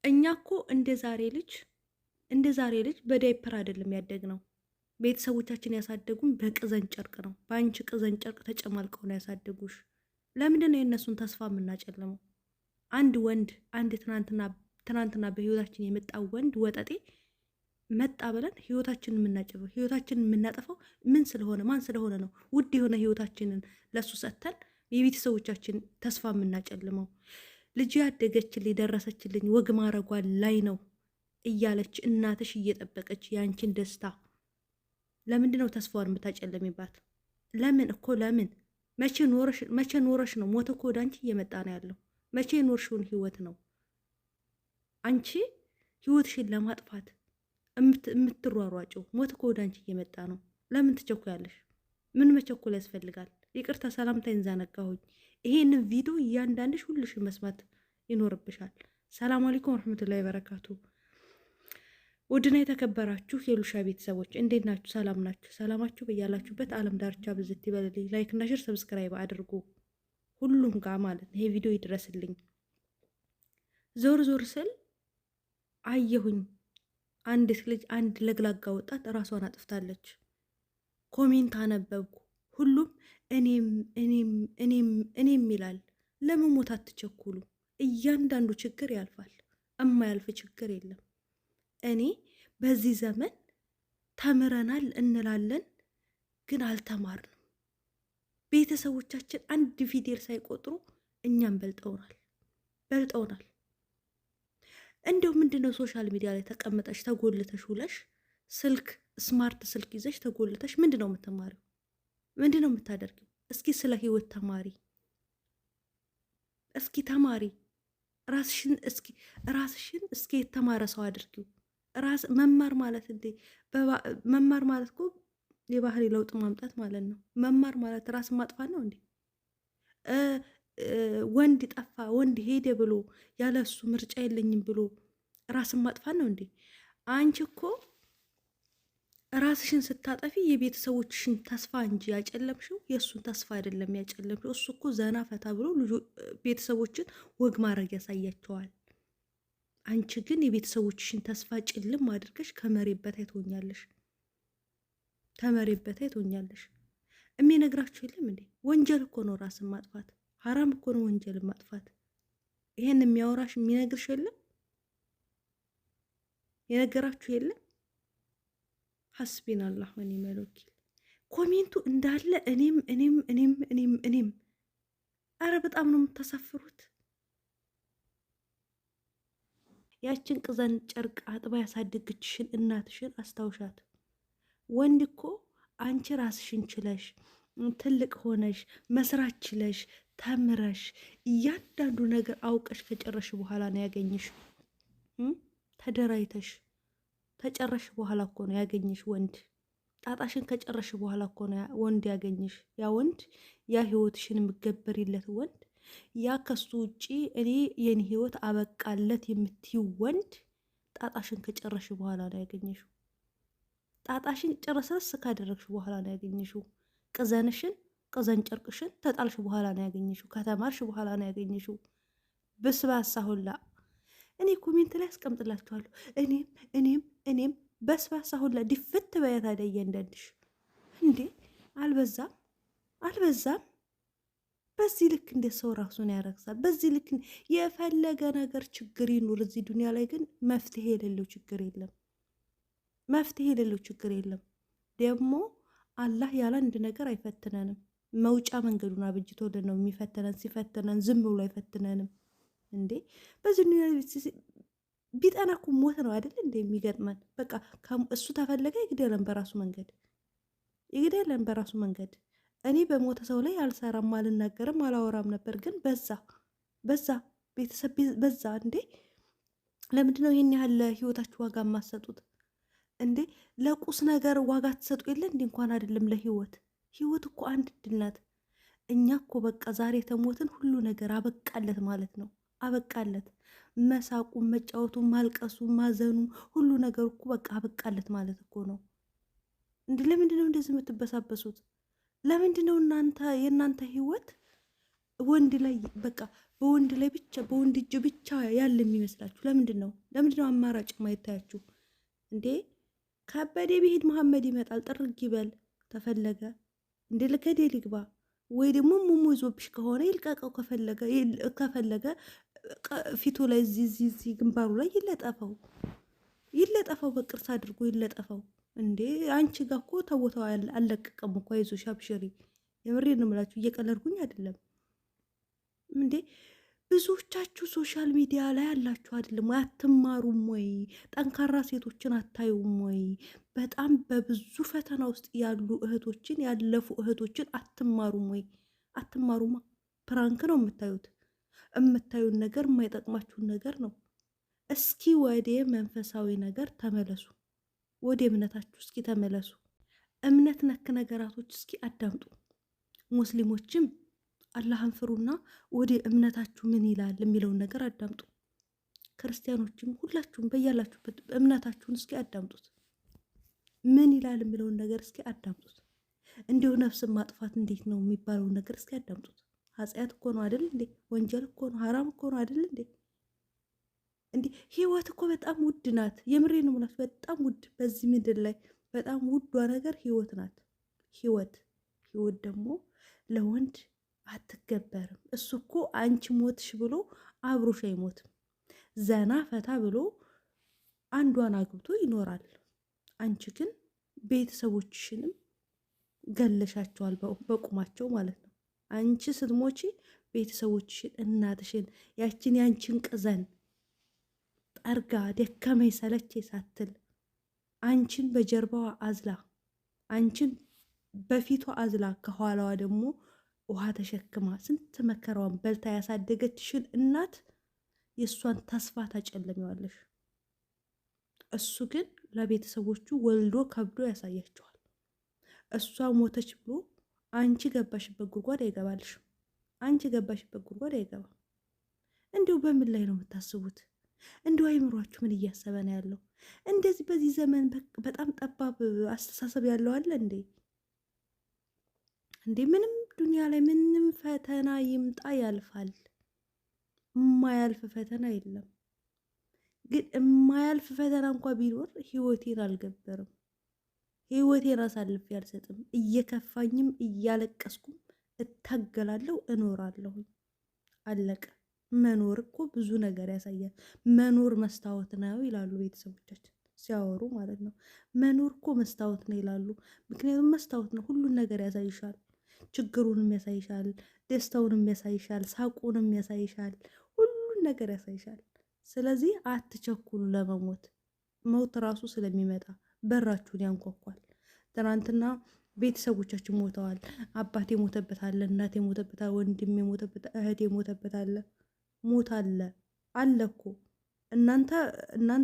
እኛ እኮ እንደ ዛሬ ልጅ በዳይፐር አይደለም ያደግነው። ቤተሰቦቻችን ያሳደጉን በቅዘን ጨርቅ ነው። በአንቺ ቅዘን ጨርቅ ተጨማልቀው ነው ያሳደጉሽ። ለምንድን ነው የእነሱን ተስፋ የምናጨልመው? አንድ ወንድ ትናንትና በህይወታችን የመጣ ወንድ ወጠጤ መጣ ብለን ህይወታችንን የምናጨበው ህይወታችንን የምናጠፋው ማን ስለሆነ ነው? ውድ የሆነ ህይወታችንን ለሱ ሰጥተን የቤተሰቦቻችን ተስፋ የምናጨልመው? ልጅ ያደገችልኝ ደረሰችልኝ ወግ ማረጓን ላይ ነው እያለች እናትሽ እየጠበቀች የአንቺን ደስታ ለምንድን ነው ተስፋዋን የምታጨልሚባት? ለምን መቼ ኖረሽ ነው? ሞት እኮ ወደ አንቺ እየመጣ ነው ያለው። መቼ ኖርሽውን ህይወት ነው አንቺ ህይወትሽን ለማጥፋት የምትሯሯጭው? ሞት እኮ ወደ አንቺ እየመጣ ነው። ለምን ትቸኩያለሽ? ምን መቸኮል ያስፈልጋል? ይቅርታ ሰላምታ ይንዛነጋሁኝ። ይሄንን ቪዲዮ እያንዳንድሽ ሁልሽን መስማት ይኖርብሻል። ሰላም አለይኩም ወረህመቱላሂ ወበረካቱ። ውድና የተከበራችሁ የሉሻ ቤተሰቦች እንዴት ናችሁ? ሰላም ናችሁ? ሰላማችሁ በያላችሁበት ዓለም ዳርቻ ብዝት ይበልልኝ። ላይክ እና ሼር ሰብስክራይብ አድርጉ፣ ሁሉም ጋር ማለት ነው። ይሄ ቪዲዮ ይድረስልኝ። ዞር ዞር ስል አየሁኝ አንዲት ልጅ፣ አንድ ለግላጋ ወጣት ራሷን አጥፍታለች። ኮሜንት አነበብኩ። ሁሉም እኔም ይላል። ለመሞት አትቸኩሉ። እያንዳንዱ ችግር ያልፋል። እማያልፍ ችግር የለም። እኔ በዚህ ዘመን ተምረናል እንላለን፣ ግን አልተማርንም። ቤተሰቦቻችን አንድ ፊደል ሳይቆጥሩ እኛም በልጠውናል። እንደው ምንድነው ሶሻል ሚዲያ ላይ ተቀምጠሽ ተጎልተሽ ውለሽ ስማርት ስልክ ይዘሽ ተጎልተሽ ምንድነው የምትማሪው? ምንድነው የምታደርጊው? እስኪ ስለ ህይወት ተማሪ። እስኪ ተማሪ ራስሽን እስኪ የተማረ ሰው አድርጊው። መማር ማለት መማር ማለት እኮ የባህሪ ለውጥ ማምጣት ማለት ነው። መማር ማለት ራስን ማጥፋት ነው እንዴ? ወንድ ጠፋ ወንድ ሄደ ብሎ ያለ እሱ ምርጫ የለኝም ብሎ ራስን ማጥፋት ነው እንዴ? አንቺ እኮ ራስሽን ስታጠፊ የቤተሰቦችሽን ተስፋ እንጂ ያጨለምሽው የእሱን ተስፋ አይደለም ያጨለምሽው። እሱ እኮ ዘና ፈታ ብሎ ቤተሰቦችን ወግ ማድረግ ያሳያቸዋል። አንቺ ግን የቤተሰቦችሽን ተስፋ ጭልም አድርገሽ ከመሬት በታይ ትሆኛለሽ። የሚነግራችሁ የለም እንዴ? ወንጀል እኮ ነው ራስን ማጥፋት፣ ሀራም እኮ ነው ወንጀልን ማጥፋት። ይሄን የሚያወራሽ የሚነግርሽ የለም? የነገራችሁ የለም? ሐስቢን አላህ ወኒዕመል ወኪል። ኮሜንቱ እንዳለ እኔም። አረ በጣም ነው የምታሳፍሩት። ያችን ቅዘን ጨርቅ አጥባ ያሳደገችሽን እናትሽን አስታውሻት። ወንድ እኮ አንቺ ራስሽን ችለሽ ትልቅ ሆነሽ መስራት ችለሽ ተምረሽ እያንዳንዱ ነገር አውቀሽ ከጨረሽ በኋላ ነው ያገኘሽ። ተደራይተሽ ተጨረሽ በኋላ እኮ ነው ያገኘሽ ወንድ። ጣጣሽን ከጨረሽ በኋላ እኮ ነው ወንድ ያገኘሽ። ያ ወንድ ያ ህይወትሽን የምገበሪለት ወንድ፣ ያ ከሱ ውጪ እኔ የኔ ህይወት አበቃለት የምትይው ወንድ ጣጣሽን ከጨረሽ በኋላ ነው ያገኘሽው። ጣጣሽን ጨረሰስ ካደረግሽ በኋላ ነው ያገኘሽው። ቅዘን ጨርቅሽን ተጣልሽ በኋላ ነው ያገኘሽው። ከተማርሽ በኋላ ነው ያገኘሽው። በስባሳ ሁላ እኔ ኮሜንት ላይ አስቀምጥላችኋለሁ። እኔም በስባሳ ሁላ ድፍት በያት አደየ እንዳንድሽ እንዴ! አልበዛም? በዚህ ልክ እንደ ሰው ራሱን ያረግሳል። በዚህ ልክ የፈለገ ነገር ችግር ይኑር እዚህ ዱንያ ላይ ግን መፍትሄ የሌለው ችግር የለም። ደግሞ አላህ ያለ አንድ ነገር አይፈትነንም። መውጫ መንገዱን አብጅቶልን ነው የሚፈትነን። ሲፈትነን ዝም ብሎ አይፈትነንም እንዴ! በዚህ ዱንያ ቢጠና እኮ ሞት ነው አይደል እንደ የሚገጥመን። በቃ እሱ ተፈለገ ይግደለን በራሱ መንገድ። እኔ በሞተ ሰው ላይ አልሰራም፣ አልናገርም፣ አላወራም ነበር። ግን በዛ ቤተሰብ በዛ እንዴ! ለምንድነው ይሄን ያህል ለህይወታችሁ ዋጋ የማትሰጡት እንዴ? ለቁስ ነገር ዋጋ ትሰጡ የለ እንዴ? እንኳን አይደለም ለህይወት እኮ አንድ እድል ናት። እኛ እኮ በቃ ዛሬ ተሞትን ሁሉ ነገር አበቃለት ማለት ነው። አበቃለት። መሳቁ፣ መጫወቱ፣ ማልቀሱ፣ ማዘኑ ሁሉ ነገር እኮ በቃ አበቃለት ማለት እኮ ነው እንዴ! ለምንድነው እንደዚህ የምትበሳበሱት? ለምንድነው የእናንተ ህይወት ወንድ ላይ በቃ በወንድ ላይ ብቻ በወንድ እጅ ብቻ ያለ የሚመስላችሁ ለምንድን ነው? ለምንድን ነው አማራጭ ማይታያችሁ እንዴ? ከበደ ቢሄድ መሐመድ ይመጣል። ጥርግ ይበል ተፈለገ እንዴ ልከዴ ሊግባ ወይ ደግሞ ሙሙ ይዞብሽ ከሆነ ይልቀቀው። ከፈለገ ፊቱ ላይ እዚህ ግንባሩ ላይ ይለጠፈው በቅርስ አድርጎ ይለጠፈው። እንዴ አንቺ ጋር እኮ ተቦታው አልለቀቀም እኮ አይዞሽ አብሽሪ። የምሬን ነው የምላችሁ፣ እየቀለድኩኝ አይደለም። እንዴ ብዙዎቻችሁ ሶሻል ሚዲያ ላይ አላችሁ አይደለም ወይ? አትማሩም ወይ? ጠንካራ ሴቶችን አታዩም ወይ? በጣም በብዙ ፈተና ውስጥ ያሉ እህቶችን ያለፉ እህቶችን አትማሩም ወይ? አትማሩማ። ፕራንክ ነው የምታዩት። የምታዩን ነገር የማይጠቅማችሁን ነገር ነው። እስኪ ወደ መንፈሳዊ ነገር ተመለሱ። ወደ እምነታችሁ እስኪ ተመለሱ። እምነት ነክ ነገራቶች እስኪ አዳምጡ። ሙስሊሞችም አላህን ፍሩና ወደ እምነታችሁ ምን ይላል የሚለውን ነገር አዳምጡ። ክርስቲያኖችም ሁላችሁም በያላችሁበት እምነታችሁን እስኪ አዳምጡት። ምን ይላል የሚለውን ነገር እስኪ አዳምጡት። እንዲሁ ነፍስን ማጥፋት እንዴት ነው የሚባለውን ነገር እስኪ አዳምጡት። ኃጢአት እኮ ነው አይደል እንዴ? ወንጀል እኮ ነው፣ ሀራም እኮ ነው አይደል እንዴ? እንዲህ ህይወት እኮ በጣም ውድ ናት። የምሬ ነው የምላችሁ፣ በጣም ውድ። በዚህ ምድር ላይ በጣም ውዷ ነገር ህይወት ናት። ህይወት ደግሞ ለወንድ አትገበርም። እሱ እኮ አንቺ ሞትሽ ብሎ አብሮሽ አይሞትም። ዘና ፈታ ብሎ አንዷን አግብቶ ይኖራል። አንቺ ግን ቤተሰቦችሽንም ገለሻቸዋል፣ በቁማቸው ማለት ነው። አንቺ ስትሞቺ ቤተሰቦችሽን፣ እናትሽን፣ ያችን ያንቺን ቅዘን ጠርጋ ደከመኝ ሰለቼ ሳትል አንቺን በጀርባዋ አዝላ አንቺን በፊቷ አዝላ ከኋላዋ ደግሞ ውሃ ተሸክማ ስንት መከራዋን በልታ ያሳደገችሽን እናት የእሷን ተስፋ ታጨለሚዋለሽ። እሱ ግን ለቤተሰቦቹ ወልዶ ከብዶ ያሳያቸዋል። እሷ ሞተች ብሎ አንቺ ገባሽበት ጉድጓድ አይገባልሽም። አንቺ ገባሽበት ጉድጓድ አይገባም። እንዲሁ በምን ላይ ነው የምታስቡት? እንዲሁ አይምሯችሁ ምን እያሰበ ነው ያለው? እንደዚህ በዚህ ዘመን በጣም ጠባብ አስተሳሰብ ያለው አለ እንዴ? ምንም ዱንያ ላይ ምንም ፈተና ይምጣ ያልፋል። የማያልፍ ፈተና የለም። ግን የማያልፍ ፈተና እንኳ ቢኖር ህይወቴን አልገበርም። ህይወቴን አሳልፌ አልሰጥም። እየከፋኝም እያለቀስኩም እታገላለሁ፣ እኖራለሁ። አለቀ። መኖር እኮ ብዙ ነገር ያሳያል። መኖር መስታወት ነው ይላሉ ቤተሰቦቻችን ሲያወሩ ማለት ነው። መኖር እኮ መስታወት ነው ይላሉ። ምክንያቱም መስታወት ነው፣ ሁሉን ነገር ያሳይሻል። ችግሩንም ያሳይሻል፣ ደስታውንም ያሳይሻል፣ ሳቁንም ያሳይሻል፣ ሁሉን ነገር ያሳይሻል። ስለዚህ አትቸኩሉ ለመሞት። ሞት ራሱ ስለሚመጣ በራችሁን ያንኳኳል። ትናንትና ቤተሰቦቻችን ሞተዋል። አባቴ ሞተበት አለ፣ እናቴ ሞተበት አለ፣ ወንድሜ ሞተበት፣ እህቴ ሞተበት አለ። ሞት አለ እኮ እናንተ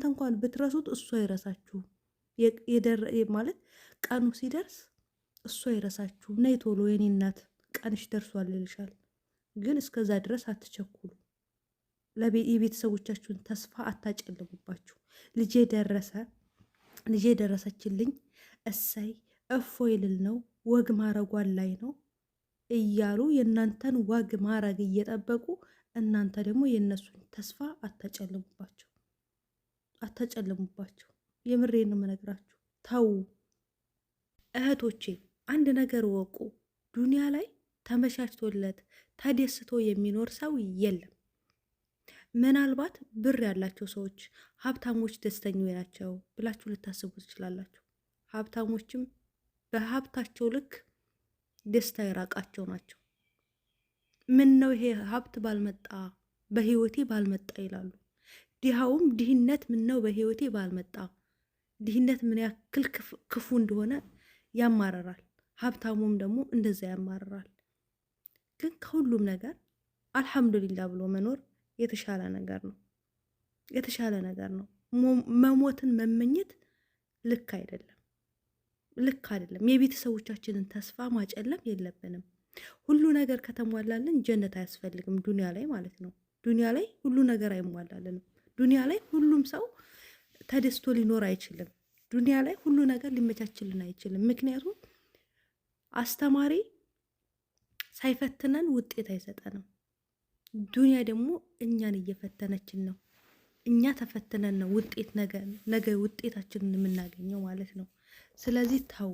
እንኳን ብትረሱት እሱ አይረሳችሁም። ማለት ቀኑ ሲደርስ እሱ አይረሳችሁም። ነይ ቶሎ የኔ እናት ቀንሽ ደርሷል ይልሻል። ግን እስከዛ ድረስ አትቸኩሉ። የቤተሰቦቻችሁን ተስፋ አታጨልሙባችሁ። ልጄ ደረሰችልኝ፣ እሰይ እፎይ ልል ነው፣ ወግ ማረጓን ላይ ነው እያሉ የእናንተን ወግ ማረግ እየጠበቁ እናንተ ደግሞ የእነሱን ተስፋ አታጨልሙባቸው። የምሬን ነው የምነግራችሁ። ተው እህቶቼ፣ አንድ ነገር ወቁ። ዱንያ ላይ ተመቻችቶለት ተደስቶ የሚኖር ሰው የለም። ምናልባት ብር ያላቸው ሰዎች፣ ሀብታሞች ደስተኞች ናቸው ብላችሁ ልታስቡ ትችላላችሁ። ሀብታሞችም በሀብታቸው ልክ ደስታ የራቃቸው ናቸው። ምን ነው ይሄ ሀብት ባልመጣ በህይወቴ ባልመጣ ይላሉ። ድሃውም ድህነት ምን ነው በህይወቴ ባልመጣ፣ ድህነት ምን ያክል ክፉ እንደሆነ ያማረራል። ሀብታሙም ደግሞ እንደዛ ያማረራል። ግን ከሁሉም ነገር አልሐምዱሊላ ብሎ መኖር የተሻለ ነገር ነው። መሞትን መመኘት ልክ አይደለም። የቤተሰቦቻችንን ተስፋ ማጨለም የለብንም። ሁሉ ነገር ከተሟላልን ጀነት አያስፈልግም። ዱንያ ላይ ማለት ነው። ዱንያ ላይ ሁሉ ነገር አይሟላልንም። ዱንያ ላይ ሁሉም ሰው ተደስቶ ሊኖር አይችልም። ዱንያ ላይ ሁሉ ነገር ሊመቻችልን አይችልም። ምክንያቱም አስተማሪ ሳይፈትነን ውጤት አይሰጠንም። ዱንያ ደግሞ እኛን እየፈተነችን ነው። እኛ ተፈትነን ነው ውጤት ነገ ውጤታችንን የምናገኘው ማለት ነው። ስለዚህ ተው፣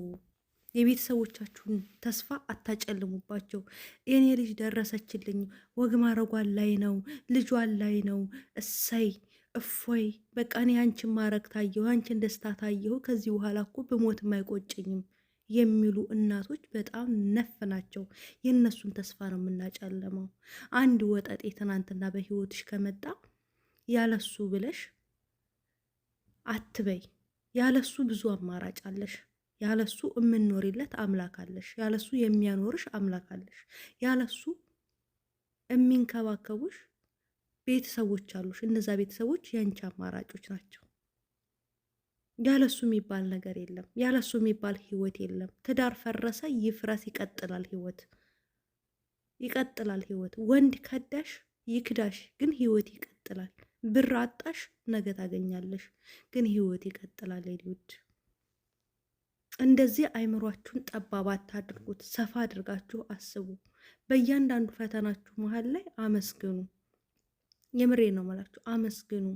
የቤተሰቦቻችሁን ተስፋ አታጨልሙባቸው። የኔ ልጅ ደረሰችልኝ፣ ወግ ማረጓን ላይ ነው፣ ልጇን ላይ ነው፣ እሰይ እፎይ፣ በቃ እኔ አንቺን ማረግ ታየሁ፣ አንቺን ደስታ ታየሁ፣ ከዚህ በኋላ እኮ ብሞትም አይቆጨኝም የሚሉ እናቶች በጣም ነፍ ናቸው። የእነሱን ተስፋ ነው የምናጨለመው። አንድ ወጠጤ ትናንትና በህይወትሽ ከመጣ ያለሱ ብለሽ አትበይ። ያለሱ ብዙ አማራጭ አለሽ። ያለሱ የምንኖሪለት አምላክ አለሽ። ያለሱ የሚያኖርሽ አምላክ አለሽ። ያለሱ የሚንከባከቡሽ ቤተሰቦች አሉሽ። እነዛ ቤተሰቦች የአንቺ አማራጮች ናቸው። ያለሱ የሚባል ነገር የለም። ያለሱ የሚባል ህይወት የለም። ትዳር ፈረሰ ይፍረስ፣ ይቀጥላል ህይወት፣ ይቀጥላል ህይወት። ወንድ ከዳሽ ይክዳሽ፣ ግን ህይወት ይቀጥላል። ብር አጣሽ ነገ ታገኛለሽ፣ ግን ህይወት ይቀጥላል። ውድ እንደዚህ አይምሯችሁን ጠባብ አታድርጉት፣ ሰፋ አድርጋችሁ አስቡ። በእያንዳንዱ ፈተናችሁ መሀል ላይ አመስግኑ። የምሬ ነው የምላችሁ፣ አመስግኑ።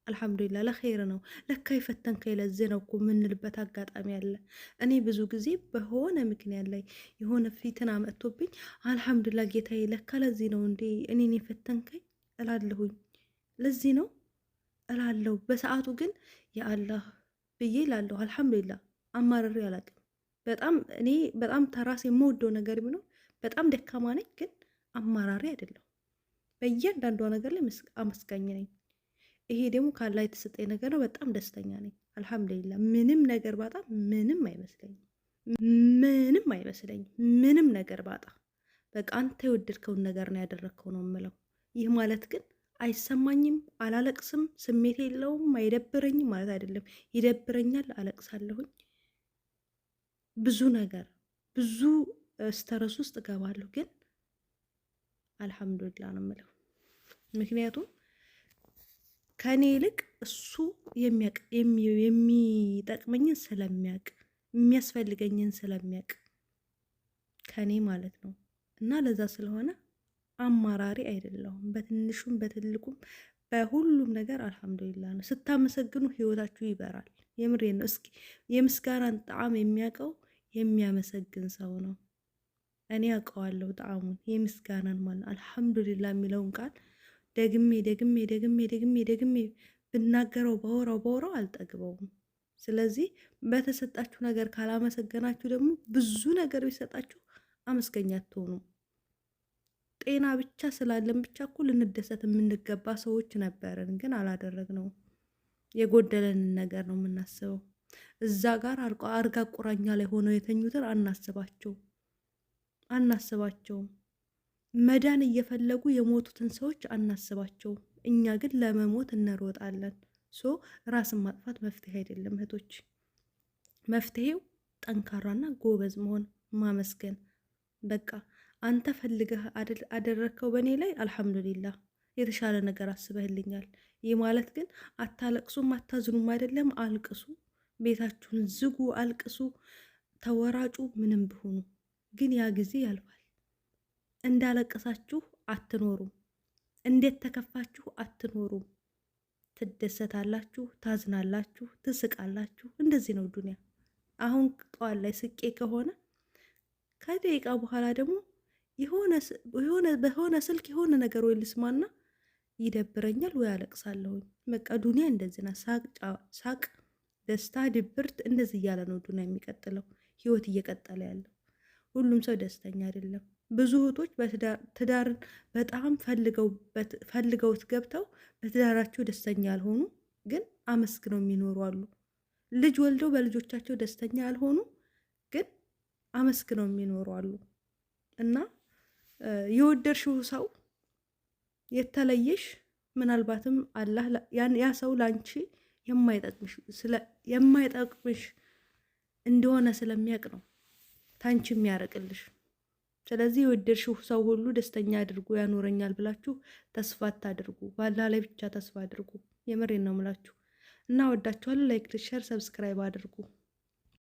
አልሐምዱሊላህ ለኸይር ነው። ለካ የፈተንከኝ ለዚህ ነው እኮ የምንልበት አጋጣሚ አለ። እኔ ብዙ ጊዜ በሆነ ምክንያት ላይ የሆነ ፊትና መጥቶብኝ አልሐምዱሊላህ ጌታዬ ለካ ለዚህ ነው እንዴ እኔን የፈተንከኝ እላለሁኝ። ለዚህ ነው እላለሁ። በሰዓቱ ግን የአላህ ብዬ እላለሁ። አልሐምዱሊላህ አማርሬ አላውቅም። እኔ በጣም ተራሴ የምወደው ነገር ቢኖር በጣም ደካማ ነኝ፣ ግን አማራሪ አይደለሁ። በእያንዳንዷ ነገር ላይ አመስጋኝ ነኝ። ይሄ ደግሞ ካላ የተሰጠኝ ነገር ነው። በጣም ደስተኛ ነኝ። አልሐምዱሊላህ ምንም ነገር ባጣ ምንም አይመስለኝም። ምንም አይመስለኝም። ምንም ነገር ባጣ በቃ አንተ የወደድከውን ነገር ነው ያደረግከው ነው የምለው። ይህ ማለት ግን አይሰማኝም፣ አላለቅስም፣ ስሜት የለውም፣ አይደብረኝም ማለት አይደለም። ይደብረኛል፣ አለቅሳለሁኝ። ብዙ ነገር ብዙ ስተረስ ውስጥ እገባለሁ፣ ግን አልሐምዱሊላህ ነው የምለው። ምክንያቱም ከኔ ይልቅ እሱ የሚጠቅመኝን ስለሚያውቅ የሚያስፈልገኝን ስለሚያውቅ ከኔ ማለት ነው። እና ለዛ ስለሆነ አማራሪ አይደለሁም። በትንሹም በትልቁም በሁሉም ነገር አልሐምዱሊላህ ነው። ስታመሰግኑ ህይወታችሁ ይበራል። የምሬ ነው። እስኪ የምስጋናን ጣዕም የሚያውቀው የሚያመሰግን ሰው ነው። እኔ አውቀዋለሁ ጣዕሙን የምስጋናን ማለት አልሐምዱሊላህ የሚለውን ቃል ደግሜ ደግሜ ደግሜ ደግሜ ደግሜ ብናገረው ባወራው አልጠግበውም። ስለዚህ በተሰጣችሁ ነገር ካላመሰገናችሁ ደግሞ ብዙ ነገር ቢሰጣችሁ አመስገኛ አትሆኑም። ጤና ብቻ ስላለን ብቻ እኮ ልንደሰት የምንገባ ሰዎች ነበርን፣ ግን አላደረግነውም። የጎደለንን ነገር ነው የምናስበው። እዛ ጋር አልጋ ቁራኛ ላይ ሆነው የተኙትን አናስባቸውም። መዳን እየፈለጉ የሞቱትን ሰዎች አናስባቸውም። እኛ ግን ለመሞት እንሮጣለን። ራስን ማጥፋት መፍትሄ አይደለም እህቶች። መፍትሄው ጠንካራና ጎበዝ መሆን፣ ማመስገን። በቃ አንተ ፈልገህ አደረግከው በእኔ ላይ አልሐምዱሊላህ፣ የተሻለ ነገር አስበህልኛል። ይህ ማለት ግን አታለቅሱም አታዝኑም አይደለም። አልቅሱ፣ ቤታችሁን ዝጉ፣ አልቅሱ፣ ተወራጩ፣ ምንም ብሆኑ ግን ያ ጊዜ ያልፋል። እንዳለቀሳችሁ አትኖሩም። እንዴት ተከፋችሁ አትኖሩም። ትደሰታላችሁ፣ ታዝናላችሁ፣ ትስቃላችሁ። እንደዚህ ነው ዱንያ። አሁን ጠዋት ላይ ስቄ ከሆነ ከደቂቃ በኋላ ደግሞ በሆነ ስልክ የሆነ ነገር ወይ ልስማና ይደብረኛል ወይ አለቅሳለሁኝ። በቃ ዱንያ እንደዚህ ናት። ሳቅ፣ ደስታ፣ ድብርት እንደዚህ እያለ ነው ዱንያ የሚቀጥለው፣ ህይወት እየቀጠለ ያለው። ሁሉም ሰው ደስተኛ አይደለም። ብዙ እህቶች ትዳርን በጣም ፈልገውት ገብተው በትዳራቸው ደስተኛ ያልሆኑ ግን አመስግነው የሚኖሩ አሉ። ልጅ ወልደው በልጆቻቸው ደስተኛ ያልሆኑ ግን አመስግነው የሚኖሩ አሉ። እና የወደድሽው ሰው የተለየሽ ምናልባትም አላህ ያ ሰው ላንቺ የማይጠቅምሽ እንደሆነ ስለሚያውቅ ነው ታንቺ የሚያረቅልሽ። ስለዚህ የወደድሽው ሰው ሁሉ ደስተኛ አድርጎ ያኖረኛል ብላችሁ ተስፋ አታድርጉ። ባላህ ላይ ብቻ ተስፋ አድርጉ። የምሬን ነው የምላችሁ። እና ወዳችኋለሁ። ላይክ፣ ሼር፣ ሰብስክራይብ አድርጉ።